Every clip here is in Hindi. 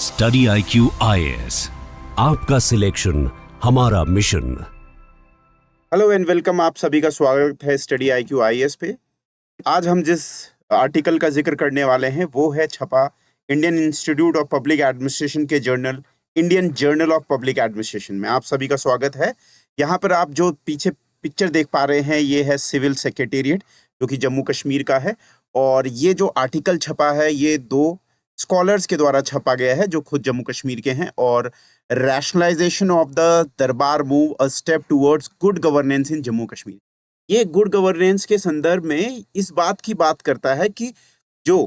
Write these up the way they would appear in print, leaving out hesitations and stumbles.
स्टडी IQ IAS, आपका सिलेक्शन हमारा मिशन। हेलो एंड वेलकम, आप सभी का स्वागत है स्टडी IQ IAS पे। आज हम जिस आर्टिकल का जिक्र करने वाले हैं वो है छपा Indian Institute of Public Administration के journal Indian Journal of Public Administration में। आप सभी का स्वागत है। यहाँ पर आप जो पीछे पिक्चर देख पा रहे हैं ये है सिविल सेक्रेटेरिएट जो कि जम्मू कश्मीर का है, और ये जो आर्टिकल छपा है ये दो स्कॉलर्स के द्वारा छपा गया है जो खुद जम्मू कश्मीर के हैं। और rationalisation of the Darbar move a step towards good governance in Jammu Kashmir. ये गुड गवर्नेंस के संदर्भ में इस बात की बात करता है कि जो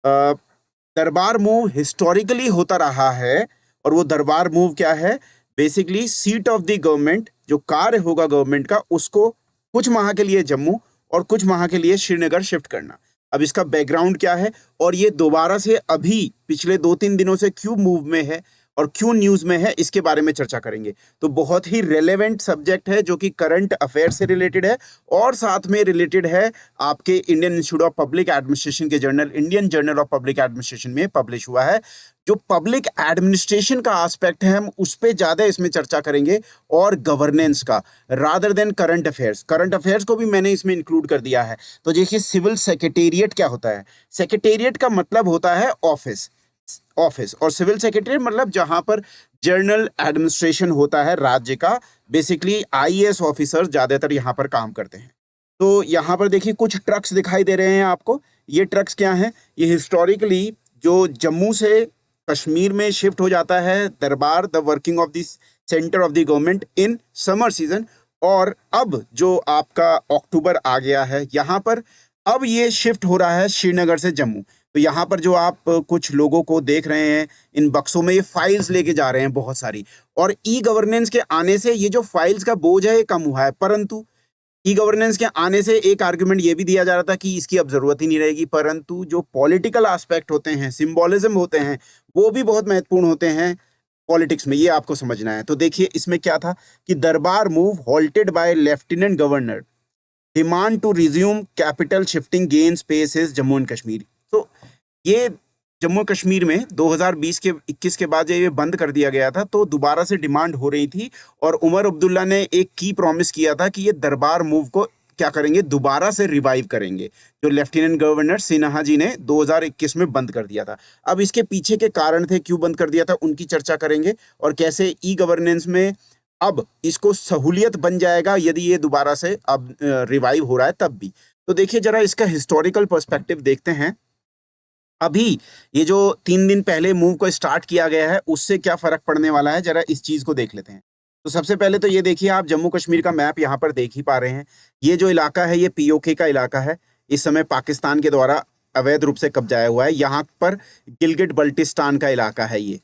दरबार मूव हिस्टोरिकली होता रहा है, और वो दरबार मूव क्या है, basically seat of the government, जो कार्य होगा गवर्नमेंट का, उसको कुछ माह के लिए जम्मू और कुछ माह के लिए श्रीनगर शिफ्ट करना। अब इसका बैकग्राउंड क्या है और ये दोबारा से अभी पिछले 2-3 दिनों से क्यों मूव में है और क्यों न्यूज़ में है, इसके बारे में चर्चा करेंगे। तो बहुत ही रेलेवेंट सब्जेक्ट है जो कि करंट अफेयर से रिलेटेड है और साथ में रिलेटेड है आपके Indian Institute of Public Administration के journal Indian Journal of Public Administration में पब्लिश हुआ है। जो पब्लिक एडमिनिस्ट्रेशन का एस्पेक्ट है हम उस पर ज़्यादा इसमें चर्चा करेंगे और गवर्नेंस का, rather than current affairs. Current affairs को भी मैंने इसमें इंक्लूड कर दिया है। तो देखिए, सिविल सेक्रेटेरिएट क्या होता है। सेक्रेटेरिएट का मतलब होता है ऑफिस, और सिविल सेक्रेटरी मतलब जहां पर जनरल एडमिनिस्ट्रेशन होता है राज्य का। बेसिकली IAS ऑफिसर्स ज्यादातर यहां पर काम करते हैं। तो यहां पर देखिए कुछ ट्रक्स दिखाई दे रहे हैं आपको। ये ट्रक्स क्या हैं? ये हिस्टोरिकली जो जम्मू से कश्मीर में शिफ्ट हो जाता है दरबार, the working of the centre of the government in summer season, और अब जो आपका अक्टूबर आ गया है यहाँ पर अब ये शिफ्ट हो रहा है श्रीनगर से जम्मू। तो यहाँ पर जो आप कुछ लोगों को देख रहे हैं इन बक्सों में, ये फाइल्स लेके जा रहे हैं बहुत सारी, और ई गवर्नेंस के आने से ये जो फाइल्स का बोझ है ये कम हुआ है। परंतु ई गवर्नेंस के आने से एक आर्गुमेंट ये भी दिया जा रहा था कि इसकी अब जरूरत ही नहीं रहेगी, परंतु जो पॉलिटिकल एस्पेक्ट होते हैं, सिंबोलिज्म होते हैं, वो भी बहुत महत्वपूर्ण होते हैं पॉलिटिक्स में, ये आपको समझना है। तो देखिए इसमें क्या था कि दरबार move halted by lieutenant governor, demand to resume capital shifting gain spaces Jammu and Kashmir. तो ये जम्मू कश्मीर में 2020 के 21 के बाद ये बंद कर दिया गया था, तो दोबारा से डिमांड हो रही थी, और उमर अब्दुल्ला ने एक की प्रॉमिस किया था कि ये दरबार मूव को क्या करेंगे, दोबारा से रिवाइव करेंगे, जो लेफ्टिनेंट गवर्नर सिन्हा जी ने 2021 में बंद कर दिया था। अब इसके पीछे के कारण थे, क्यों बंद कर दिया था, उनकी चर्चा करेंगे, और कैसे ई गवर्नेंस में अब इसको सहूलियत बन जाएगा यदि ये दोबारा से अब रिवाइव हो रहा है तब भी। तो देखिए जरा इसका हिस्टोरिकल पर्सपेक्टिव देखते हैं। अभी ये जो 3 दिन पहले मूव को स्टार्ट किया गया है उससे क्या फर्क पड़ने वाला है, जरा इस चीज को देख लेते हैं। तो सबसे पहले तो ये देखिए, आप जम्मू कश्मीर का मैप यहाँ पर देख ही पा रहे हैं। ये जो इलाका है ये POK का इलाका है, इस समय पाकिस्तान के द्वारा अवैध रूप से कब्जाया हुआ है। यहाँ पर गिलगिट बल्टिस्तान का इलाका है ये,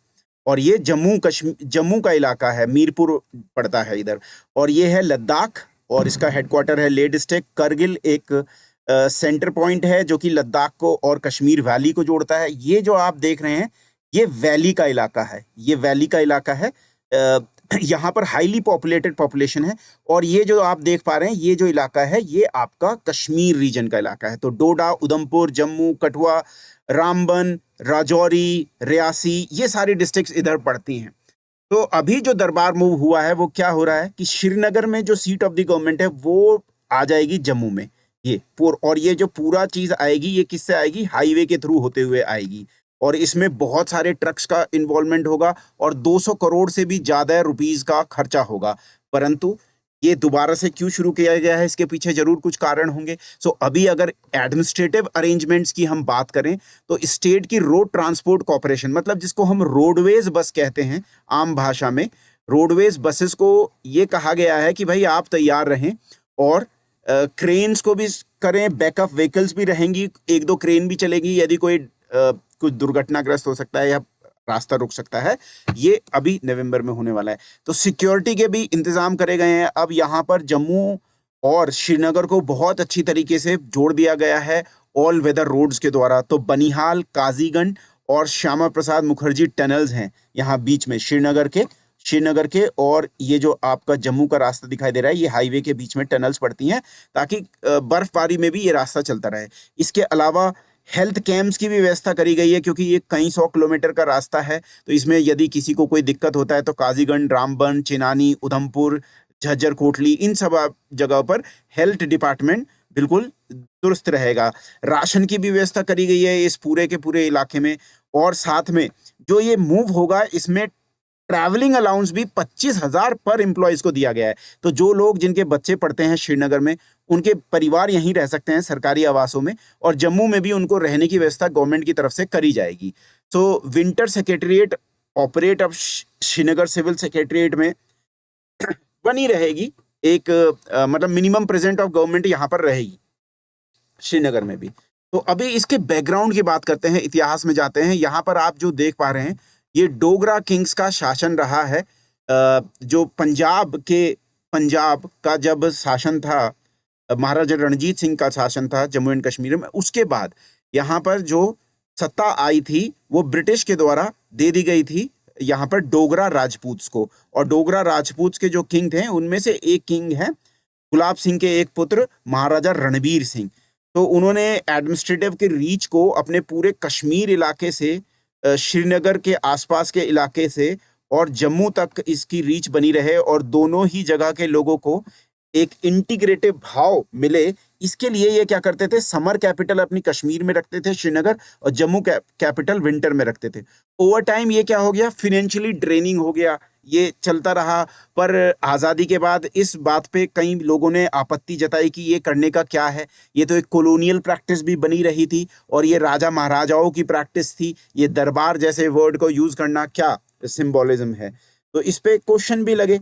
और ये जम्मू का इलाका है, मीरपुर पड़ता है इधर, और ये है लद्दाख, और इसका हेडक्वार्टर है लेह डिस्ट्रिक्ट। करगिल एक सेंटर पॉइंट है जो कि लद्दाख को और कश्मीर वैली को जोड़ता है। ये जो आप देख रहे हैं ये वैली का इलाका है, ये वैली का इलाका है। यहाँ पर हाईली पॉपुलेटेड पॉपुलेशन है, और ये जो आप देख पा रहे हैं ये जो इलाका है ये आपका कश्मीर रीजन का इलाका है। तो डोडा, उधमपुर, जम्मू, कठुआ, रामबन, राजौरी, रियासी, ये सारी डिस्ट्रिक्ट्स इधर पड़ती हैं। तो अभी जो दरबार मूव हुआ है वो क्या हो रहा है कि श्रीनगर में जो सीट ऑफ द गवर्नमेंट है वो आ जाएगी जम्मू में, और ये जो पूरा चीज आएगी ये किससे आएगी, हाईवे के थ्रू होते हुए आएगी, और इसमें बहुत सारे ट्रक्स का इन्वॉल्वमेंट होगा और 200 करोड़ से भी ज्यादा रुपीस का खर्चा होगा। परंतु ये दोबारा से क्यों शुरू किया गया है, इसके पीछे जरूर कुछ कारण होंगे। सो अभी अगर एडमिनिस्ट्रेटिव अरेंजमेंट्स की हम बात करें तो स्टेट की रोड ट्रांसपोर्ट कॉर्पोरेशन, मतलब जिसको हम रोडवेज बस कहते हैं आम भाषा में, रोडवेज बसेस को ये कहा गया है कि भाई आप तैयार रहें, और क्रेन्स को भी करें, बैकअप व्हीकल्स भी रहेंगी, 1-2 क्रेन भी चलेगी यदि कोई कुछ दुर्घटनाग्रस्त हो सकता है या रास्ता रुक सकता है। ये अभी नवंबर में होने वाला है। तो सिक्योरिटी के भी इंतजाम करे गए हैं। अब यहाँ पर जम्मू और श्रीनगर को बहुत अच्छी तरीके से जोड़ दिया गया है ऑल वेदर रोड्स के द्वारा। तो बनिहाल, काजीगंज और श्यामा प्रसाद मुखर्जी टनल्स हैं यहाँ बीच में श्रीनगर के, और ये जो आपका जम्मू का रास्ता दिखाई दे रहा है ये हाईवे के बीच में टनल्स पड़ती हैं ताकि बर्फबारी में भी ये रास्ता चलता रहे। इसके अलावा हेल्थ कैंप्स की भी व्यवस्था करी गई है, क्योंकि ये कई 100 किलोमीटर का रास्ता है। तो इसमें यदि किसी को कोई दिक्कत होता है तो काजीगंज, रामबन, चिनानी, उधमपुर, झज्जर कोटली, इन सब जगहों पर हेल्थ डिपार्टमेंट बिल्कुल दुरुस्त रहेगा। राशन की भी व्यवस्था करी गई है इस पूरे के पूरे इलाके में। और साथ में जो ये मूव होगा, इसमें ट्रैवलिंग अलाउंस भी 25,000 पर एम्प्लॉयज को दिया गया है। तो जो लोग जिनके बच्चे पढ़ते हैं श्रीनगर में, उनके परिवार यहीं रह सकते हैं सरकारी आवासों में, और जम्मू में भी उनको रहने की व्यवस्था गवर्नमेंट की तरफ से करी जाएगी। तो विंटर सेक्रेटरीट ऑपरेट अब श्रीनगर सिविल सेक्रेटरीट में बनी रहेगी। एक मतलब मिनिमम प्रेजेंट ऑफ गवर्नमेंट यहाँ पर रहेगी श्रीनगर में भी। तो अभी इसके बैकग्राउंड की बात करते हैं, इतिहास में जाते हैं। यहाँ पर आप जो देख पा रहे हैं, ये डोगरा किंग्स का शासन रहा है। जो पंजाब का जब शासन था, महाराजा रणजीत सिंह का शासन था जम्मू एंड कश्मीर में, उसके बाद यहाँ पर जो सत्ता आई थी वो ब्रिटिश के द्वारा दे दी गई थी यहाँ पर डोगरा राजपूत को। और डोगरा राजपूत के जो किंग थे, उनमें से एक किंग है गुलाब सिंह के एक पुत्र महाराजा रणबीर सिंह। तो उन्होंने एडमिनिस्ट्रेटिव के रीच को अपने पूरे कश्मीर इलाके से, श्रीनगर के आसपास के इलाके से और जम्मू तक इसकी रीच बनी रहे, और दोनों ही जगह के लोगों को एक इंटीग्रेटिव भाव मिले, इसके लिए ये क्या करते थे, समर कैपिटल अपनी कश्मीर में रखते थे श्रीनगर, और जम्मू कैपिटल विंटर में रखते थे। ओवर टाइम ये क्या हो गया, फिनेंशियली ड्रेनिंग हो गया, ये चलता रहा। पर आज़ादी के बाद इस बात पे कई लोगों ने आपत्ति जताई कि ये करने का क्या है, ये तो एक कॉलोनियल प्रैक्टिस भी बनी रही थी, और ये राजा महाराजाओं की प्रैक्टिस थी, ये दरबार जैसे वर्ड को यूज करना क्या सिंबोलिज्म है। तो इस पे क्वेश्चन भी लगे।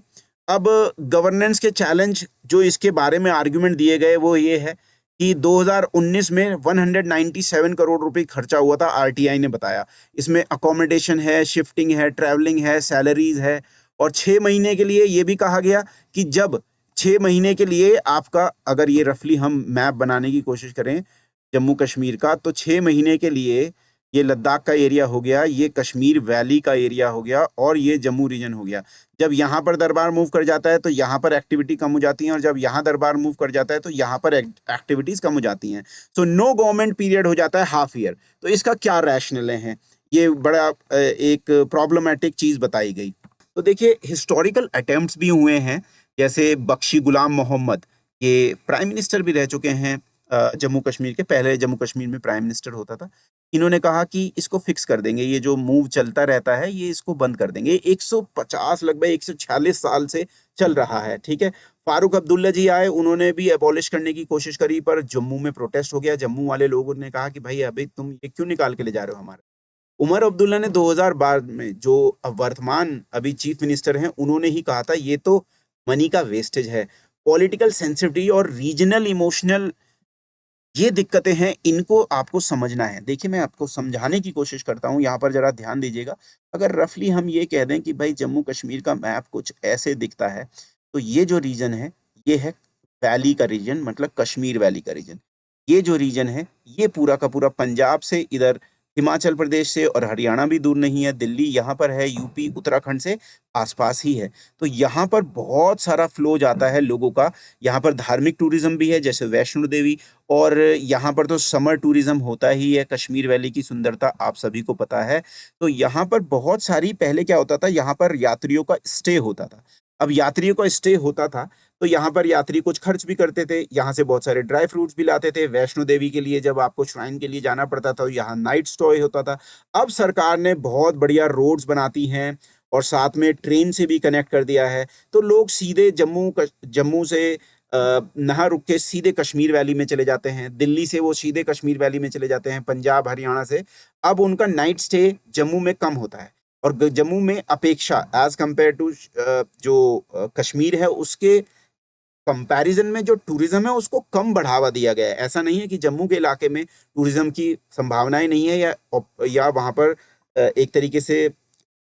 अब गवर्नेंस के चैलेंज जो इसके बारे में आर्गुमेंट दिए गए वो ये है कि 2019 में 197 करोड़ रुपए खर्चा हुआ था, आरटीआई ने बताया। इसमें अकोमोडेशन है, शिफ्टिंग है, ट्रैवलिंग है, सैलरीज है, और 6 महीने के लिए ये भी कहा गया कि जब 6 महीने के लिए आपका, अगर ये रफली हम मैप बनाने की कोशिश करें जम्मू कश्मीर का, तो 6 महीने के लिए ये लद्दाख का एरिया हो गया, ये कश्मीर वैली का एरिया हो गया, और ये जम्मू रीजन हो गया। जब यहाँ पर दरबार मूव कर जाता है तो यहाँ पर एक्टिविटी कम हो जाती है, और जब यहाँ दरबार मूव कर जाता है तो यहाँ पर एक्टिविटीज कम हो जाती हैं। सो नो गवर्नमेंट पीरियड हो जाता है हाफ ईयर। तो इसका क्या रैशनल है, ये बड़ा एक प्रॉब्लमैटिक चीज बताई गई। तो देखिए, हिस्टोरिकल अटेम्प्ट्स भी हुए हैं, जैसे बख्शी गुलाम मोहम्मद, ये प्राइम मिनिस्टर भी रह चुके हैं जम्मू कश्मीर के, पहले जम्मू कश्मीर में प्राइम मिनिस्टर होता था। इन्होंने कहा कि इसको फिक्स कर देंगे, ये जो मूव चलता रहता है ये इसको बंद कर देंगे। 150 लगभग 146 साल से चल रहा है, ठीक है। फारूक अब्दुल्ला जी आए, उन्होंने भी एबॉलिश करने की कोशिश करी, पर जम्मू में प्रोटेस्ट हो गया। जम्मू वाले लोगों ने कहा कि भाई अभी तुम ये क्यों निकाल के ले जा रहे हो हमारा। उमर अब्दुल्ला ने 2012 में, जो वर्तमान अभी चीफ मिनिस्टर हैं, उन्होंने ही कहा था ये तो मनी का वेस्टेज है। पॉलिटिकल सेंसिटिविटी और रीजनल इमोशनल ये दिक्कतें हैं, इनको आपको समझना है। देखिए, मैं आपको समझाने की कोशिश करता हूँ, यहाँ पर जरा ध्यान दीजिएगा। अगर रफली हम ये कह दें कि भाई जम्मू कश्मीर का मैप कुछ ऐसे दिखता है, तो ये जो रीजन है ये है वैली का रीजन, मतलब कश्मीर वैली का रीजन। ये जो रीजन है ये पूरा का पूरा पंजाब से, इधर हिमाचल प्रदेश से, और हरियाणा भी दूर नहीं है, दिल्ली यहाँ पर है, यूपी उत्तराखंड से आसपास ही है। तो यहाँ पर बहुत सारा फ्लो जाता है लोगों का। यहाँ पर धार्मिक टूरिज्म भी है, जैसे वैष्णो देवी, और यहाँ पर तो समर टूरिज्म होता ही है। कश्मीर वैली की सुंदरता आप सभी को पता है। तो यहाँ पर बहुत सारी, पहले क्या होता था, यहाँ पर यात्रियों का स्टे होता था। अब यात्रियों का स्टे होता था तो यहाँ पर यात्री कुछ खर्च भी करते थे, यहाँ से बहुत सारे ड्राई फ्रूट्स भी लाते थे। वैष्णो देवी के लिए जब आपको श्राइन के लिए जाना पड़ता था तो यहाँ नाइट स्टे होता था। अब सरकार ने बहुत बढ़िया रोड्स बनाती हैं, और साथ में ट्रेन से भी कनेक्ट कर दिया है। तो लोग सीधे जम्मू से ना रुक के सीधे कश्मीर वैली में चले जाते हैं, दिल्ली से वो सीधे कश्मीर वैली में चले जाते हैं, पंजाब हरियाणा से। अब उनका नाइट स्टे जम्मू में कम होता है, और जम्मू में अपेक्षा एज कंपेयर टू जो कश्मीर है उसके कंपैरिजन में जो टूरिज्म है उसको कम बढ़ावा दिया गया है। ऐसा नहीं है कि जम्मू के इलाके में टूरिज्म की संभावनाएं नहीं है, या वहां पर एक तरीके से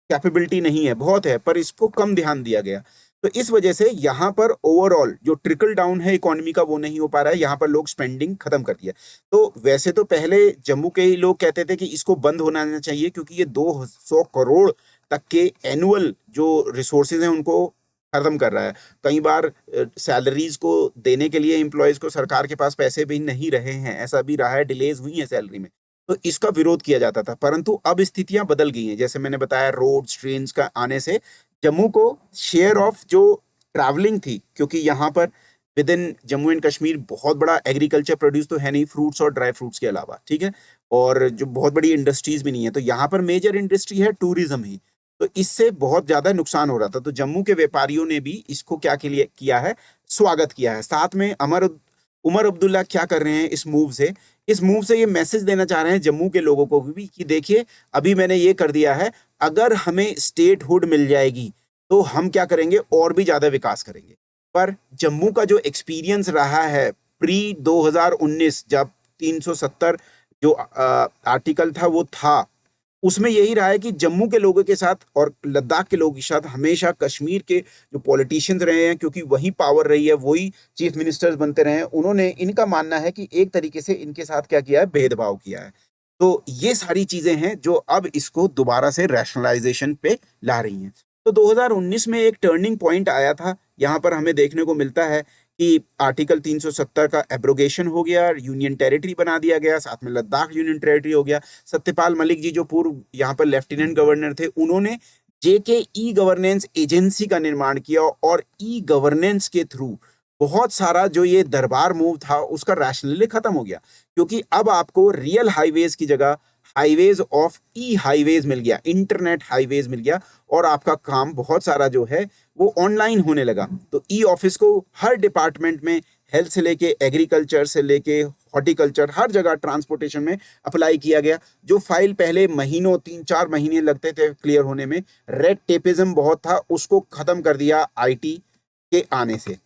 कैपेबिलिटी नहीं है, बहुत है, पर इसको कम ध्यान दिया गया। तो इस वजह से यहाँ पर ओवरऑल जो ट्रिकल डाउन है इकोनॉमी का वो नहीं हो पा रहा है। यहाँ पर लोग स्पेंडिंग खत्म कर दिया। तो वैसे तो पहले जम्मू के ही लोग कहते थे कि इसको बंद होना चाहिए, क्योंकि ये 200 करोड़ तक के एनुअल जो रिसोर्सेज हैं उनको खत्म कर रहा है। कई बार सैलरीज को देने के लिए एम्प्लॉयज को सरकार के पास पैसे भी नहीं रहे हैं, ऐसा भी रहा है, डिलेज हुई है सैलरी में, तो इसका विरोध किया जाता था। परंतु अब स्थितियां बदल गई हैं, जैसे मैंने बताया रोड ट्रेन का आने से जम्मू को शेयर ऑफ जो ट्रैवलिंग थी, क्योंकि यहाँ पर with in Jammu and Kashmir बहुत बड़ा एग्रीकल्चर प्रोड्यूस तो है नहीं, फ्रूट्स और ड्राई फ्रूट्स के अलावा, ठीक है, और जो बहुत बड़ी इंडस्ट्रीज भी नहीं है, तो यहाँ पर मेजर इंडस्ट्री है टूरिज्म ही, तो इससे बहुत ज्यादा नुकसान हो रहा था। तो जम्मू के व्यापारियों ने भी इसको क्या के लिए किया है, स्वागत किया है। साथ में उमर अब्दुल्ला क्या कर रहे हैं इस मूव से ये मैसेज देना चाह रहे हैं जम्मू के लोगों को भी कि देखिए अभी मैंने ये कर दिया है, अगर हमें स्टेटहुड मिल जाएगी तो हम क्या करेंगे, और भी ज्यादा विकास करेंगे। पर जम्मू का जो एक्सपीरियंस रहा है प्री 2019, जब 370 जो आर्टिकल था वो था, उसमें यही रहा है कि जम्मू के लोगों के साथ और लद्दाख के लोगों के साथ हमेशा कश्मीर के जो पॉलिटिशियंस रहे हैं, क्योंकि वही पावर रही है, वही चीफ मिनिस्टर्स बनते रहे हैं, उन्होंने, इनका मानना है कि एक तरीके से इनके साथ क्या किया है, भेदभाव किया है। तो ये सारी चीजें हैं जो अब इसको दोबारा से रैशनलाइजेशन पे ला रही हैं। तो 2019 में एक टर्निंग पॉइंट आया था, यहाँ पर हमें देखने को मिलता है कि आर्टिकल 370 का एब्रोगेशन हो गया, यूनियन टेरिटरी बना दिया गया, साथ में लद्दाख यूनियन टेरिटरी हो गया। सत्यपाल मलिक जी जो पूर्व यहाँ पर लेफ्टिनेंट गवर्नर थे, उन्होंने जेके ई गवर्नेंस एजेंसी का निर्माण किया और ई गवर्नेंस के थ्रू बहुत सारा जो ये दरबार मूव था उसका रैशनली खत्म हो गया, क्योंकि अब आपको रियल हाईवेज की जगह हाईवेज ऑफ ई हाईवेज मिल गया, इंटरनेट हाईवेज मिल गया, और आपका काम बहुत सारा जो है वो ऑनलाइन होने लगा। तो ई ऑफिस को हर डिपार्टमेंट में, हेल्थ से लेके एग्रीकल्चर से लेके हॉर्टिकल्चर, हर जगह ट्रांसपोर्टेशन में अप्लाई किया गया। जो फाइल पहले महीनों 3-4 महीने लगते थे क्लियर होने में, रेड टेपिज्म बहुत था, उसको खत्म कर दिया आईटी के आने से।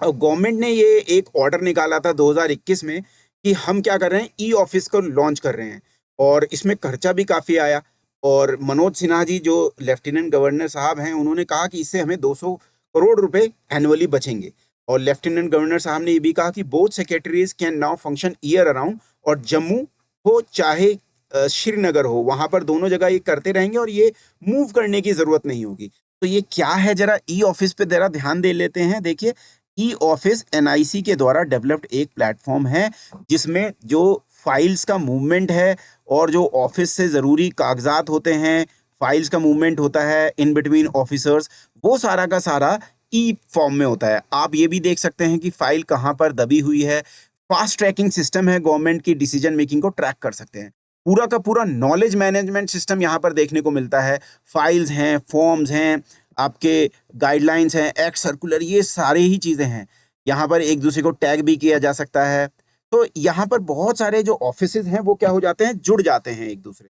अब गवर्नमेंट ने ये एक ऑर्डर निकाला था 2021 में कि हम क्या कर रहे हैं, ई ऑफिस को लॉन्च कर रहे हैं, और इसमें खर्चा भी काफी आया। और मनोज सिन्हा जी जो लेफ्टिनेंट गवर्नर साहब हैं, उन्होंने कहा कि इससे हमें 200 करोड़ रुपए एनुअली बचेंगे। और लेफ्टिनेंट गवर्नर साहब ने ये भी कहा कि both secretaries can now function year around, और जम्मू हो चाहे श्रीनगर हो, वहां पर दोनों जगह ये करते रहेंगे और ये मूव करने की जरूरत नहीं होगी। तो ये क्या है, जरा ई ऑफिस पे जरा ध्यान दे लेते हैं। देखिए, ई ऑफिस एनआईसी के द्वारा डेवलप्ड एक प्लेटफॉर्म है जिसमें जो फाइल्स का मूवमेंट है और जो ऑफिस से ज़रूरी कागजात होते हैं, फाइल्स का मूवमेंट होता है इन बिटवीन ऑफिसर्स, वो सारा का सारा ई फॉर्म में होता है। आप ये भी देख सकते हैं कि फाइल कहाँ पर दबी हुई है। फास्ट ट्रैकिंग सिस्टम है, गवर्नमेंट की डिसीजन मेकिंग को ट्रैक कर सकते हैं। पूरा का पूरा नॉलेज मैनेजमेंट सिस्टम यहाँ पर देखने को मिलता है। फाइल्स हैं, फॉर्म्स हैं, आपके गाइडलाइंस हैं, एक्ट सर्कुलर, ये सारी ही चीज़ें हैं। यहाँ पर एक दूसरे को टैग भी किया जा सकता है। तो यहाँ पर बहुत सारे जो ऑफिसेज हैं वो क्या हो जाते हैं, जुड़ जाते हैं एक दूसरे।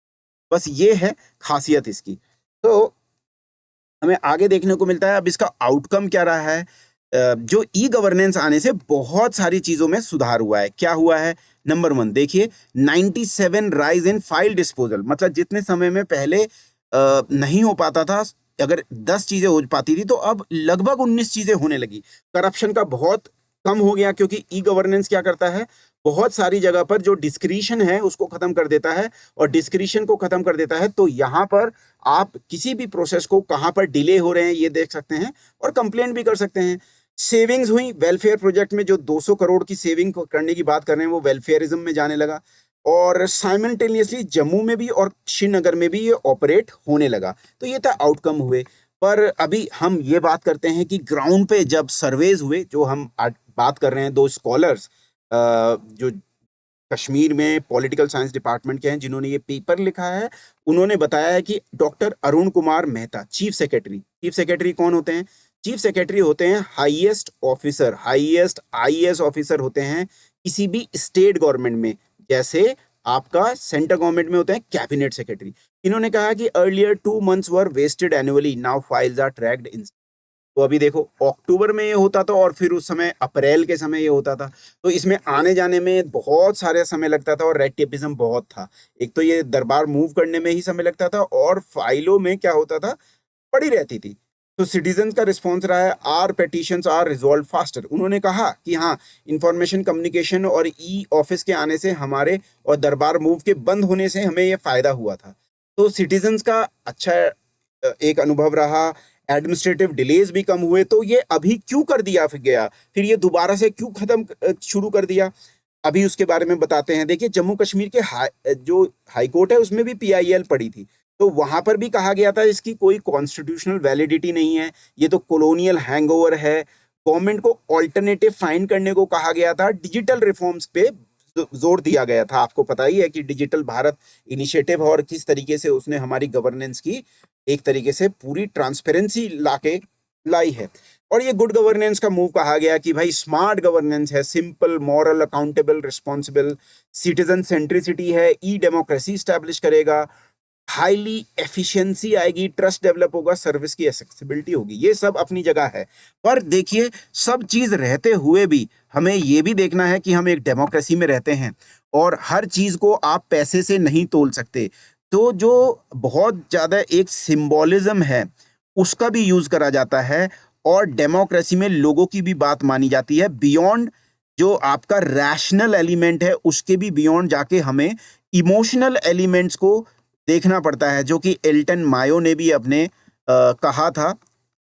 बस ये है खासियत इसकी। तो हमें आगे देखने को मिलता है अब इसका आउटकम क्या रहा है। जो ई गवर्नेंस आने से बहुत सारी चीजों में सुधार हुआ है। क्या हुआ है, नंबर 1 देखिए, 97 राइज इन फाइल डिस्पोजल, मतलब जितने समय में पहले नहीं हो पाता था, अगर 10 चीजें हो पाती थी, तो अब लगभग 19 चीजें होने लगी। करप्शन का बहुत कम हो गया, क्योंकि ई गवर्नेंस क्या करता है, बहुत सारी जगह पर जो डिस्क्रिशन है उसको खत्म कर देता है, और डिस्क्रिशन को खत्म कर देता है तो यहाँ पर आप किसी भी प्रोसेस को कहाँ पर डिले हो रहे हैं ये देख सकते हैं और कंप्लेंट भी कर सकते हैं। सेविंग्स हुई वेलफेयर प्रोजेक्ट में, जो 200 करोड़ की सेविंग करने की बात कर रहे हैं वो वेलफेयरिज्म में जाने लगा, और साइमल्टेनियसली जम्मू में भी और श्रीनगर में भी ये ऑपरेट होने लगा। तो ये था आउटकम हुए। पर अभी हम ये बात करते हैं कि ग्राउंड पे जब सर्वेज हुए, जो हम बात कर रहे हैं, 2 स्कॉलर्स जो कश्मीर में पॉलिटिकल साइंस डिपार्टमेंट के हैं जिन्होंने ये पेपर लिखा है, उन्होंने बताया है कि doctor Arun Kumar Mehta, chief secretary कौन होते हैं, चीफ सेक्रेटरी होते हैं highest officer, highest IAS officer होते हैं किसी भी स्टेट गवर्नमेंट में, जैसे आपका सेंट्रल गवर्नमेंट में होते हैं कैबिनेट सेक्रेटरी। इन्होंने कहा कि earlier 2 months were wasted annually, now files are tracked in. तो अभी देखो, अक्टूबर में ये होता था और फिर उस समय अप्रैल के समय ये होता था, तो इसमें आने जाने में बहुत सारे समय लगता था और रेड टेपिज्म बहुत था। एक तो ये दरबार मूव करने में ही समय लगता था, और फाइलों में क्या होता था, पड़ी रहती थी। तो सिटीजन का रिस्पॉन्स रहा है, are petitions are resolved faster. उन्होंने कहा कि हाँ, इंफॉर्मेशन कम्युनिकेशन और ई ऑफिस के आने से हमारे, और दरबार मूव के बंद होने से हमें ये फायदा हुआ था। तो सिटीजन्स का अच्छा एक अनुभव रहा। एडमिनिस्ट्रेटिव डिलेज भी कम हुए। तो ये अभी क्यों कर दिया फिर गया, फिर ये दोबारा से क्यों खत्म शुरू कर दिया, अभी उसके बारे में बताते हैं। देखिए जम्मू कश्मीर के जो हाई कोर्ट है उसमें भी पीआईएल पड़ी थी, तो वहां पर भी कहा गया था इसकी कोई कॉन्स्टिट्यूशनल वैलिडिटी नहीं है, ये तो कॉलोनियल हैंगओवर है। गवर्नमेंट को ऑल्टरनेटिव फाइंड करने को कहा गया था, डिजिटल रिफॉर्म्स पे जोर दिया गया था। आपको पता ही है कि डिजिटल भारत इनिशिएटिव और किस तरीके से उसने हमारी गवर्नेंस की एक तरीके से पूरी ट्रांसपेरेंसी लाई है। और ये गुड गवर्नेंस का मूव कहा गया कि भाई स्मार्ट गवर्नेंस है, simple, moral, accountable, responsible, citizen centricity है, ई डेमोक्रेसी स्टैब्लिश करेगा, हाईली एफिशिएंसी आएगी, ट्रस्ट डेवलप होगा, सर्विस की एक्सेसिबिलिटी होगी। ये सब अपनी जगह है, पर देखिए सब चीज रहते हुए भी हमें ये भी देखना है कि हम एक डेमोक्रेसी में रहते हैं और हर चीज को आप पैसे से नहीं तोल सकते। तो जो बहुत ज्यादा एक सिंबॉलिज्म है उसका भी यूज करा जाता है और डेमोक्रेसी में लोगों की भी बात मानी जाती है। बियॉन्ड जो आपका रैशनल एलिमेंट है उसके भी बियॉन्ड जाके हमें इमोशनल एलिमेंट्स को देखना पड़ता है, जो कि एल्टन मायो ने भी अपने कहा था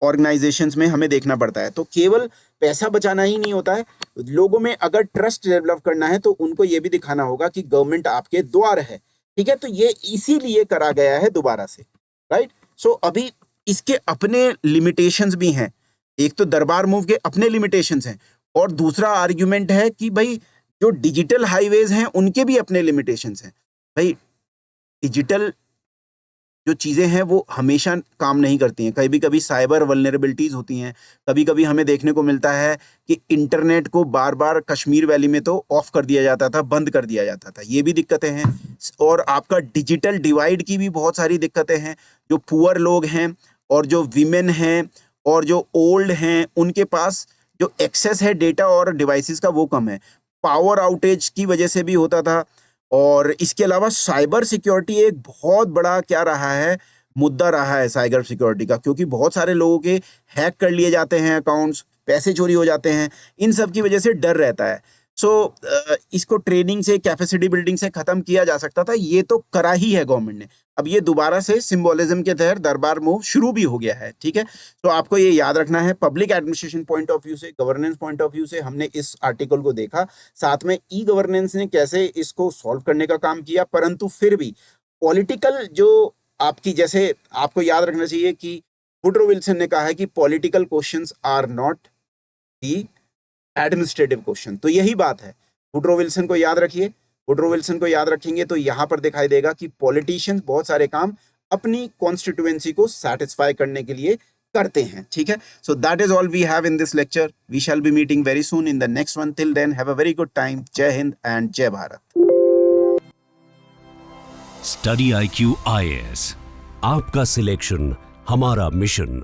ऑर्गेनाइजेशंस में हमें देखना पड़ता है। तो केवल पैसा बचाना ही नहीं होता है, लोगों में अगर ट्रस्ट डेवलप करना है तो उनको ये भी दिखाना होगा कि गवर्नमेंट आपके द्वार है। ठीक है, तो ये इसीलिए करा गया है दोबारा से, राइट। सो अभी इसके अपने लिमिटेशंस भी हैं। एक तो दरबार मूव के अपने लिमिटेशंस हैं और दूसरा आर्ग्यूमेंट है कि भाई जो डिजिटल हाईवेज हैं उनके भी अपने लिमिटेशंस हैं। भाई डिजिटल जो चीज़ें हैं वो हमेशा काम नहीं करती हैं, कभी कभी साइबर वल्नरेबिलिटीज़ होती हैं। कभी कभी हमें देखने को मिलता है कि इंटरनेट को बार बार कश्मीर वैली में तो ऑफ कर दिया जाता था, बंद कर दिया जाता था, ये भी दिक्कतें हैं। और आपका डिजिटल डिवाइड की भी बहुत सारी दिक्कतें हैं। जो पुअर लोग हैं और जो वीमेन हैं और जो ओल्ड हैं उनके पास जो एक्सेस है डेटा और डिवाइसेस का वो कम है। पावर आउटेज की वजह से भी होता था। और इसके अलावा साइबर सिक्योरिटी एक बहुत बड़ा क्या रहा है, मुद्दा रहा है साइबर सिक्योरिटी का, क्योंकि बहुत सारे लोगों के हैक कर लिए जाते हैं अकाउंट्स, पैसे चोरी हो जाते हैं, इन सब की वजह से डर रहता है। सो इसको ट्रेनिंग से, कैपेसिटी बिल्डिंग से खत्म किया जा सकता था, ये तो करा ही है गवर्नमेंट ने। अब ये दोबारा से सिंबोलिज्म के तहत दरबार मूव शुरू भी हो गया है। ठीक है, तो आपको ये याद रखना है, public administration point of view से, गवर्नेंस पॉइंट ऑफ व्यू से हमने इस आर्टिकल को देखा, साथ में ई गवर्नेंस ने कैसे इसको सॉल्व करने का काम किया। परंतु फिर भी पॉलिटिकल जो आपकी, जैसे आपको याद रखना चाहिए कि वुड्रो विल्सन ने कहा है कि political questions are not the administrative question. तो यही बात है, वुड्रो विल्सन को याद रखिए। वुड्रो विल्सन को याद रखेंगे तो यहां पर दिखाई देगा कि पॉलिटिशियंस बहुत सारे काम अपनी कॉन्स्टिट्यूएंसी को सेटिस्फाई करने के लिए करते हैं। ठीक है, so that is all we have in this lecture. We shall be meeting very soon in the next one. Till then have a very good time. जय हिंद एंड जय भारत। स्टडी IQ IAS, आपका सिलेक्शन हमारा मिशन।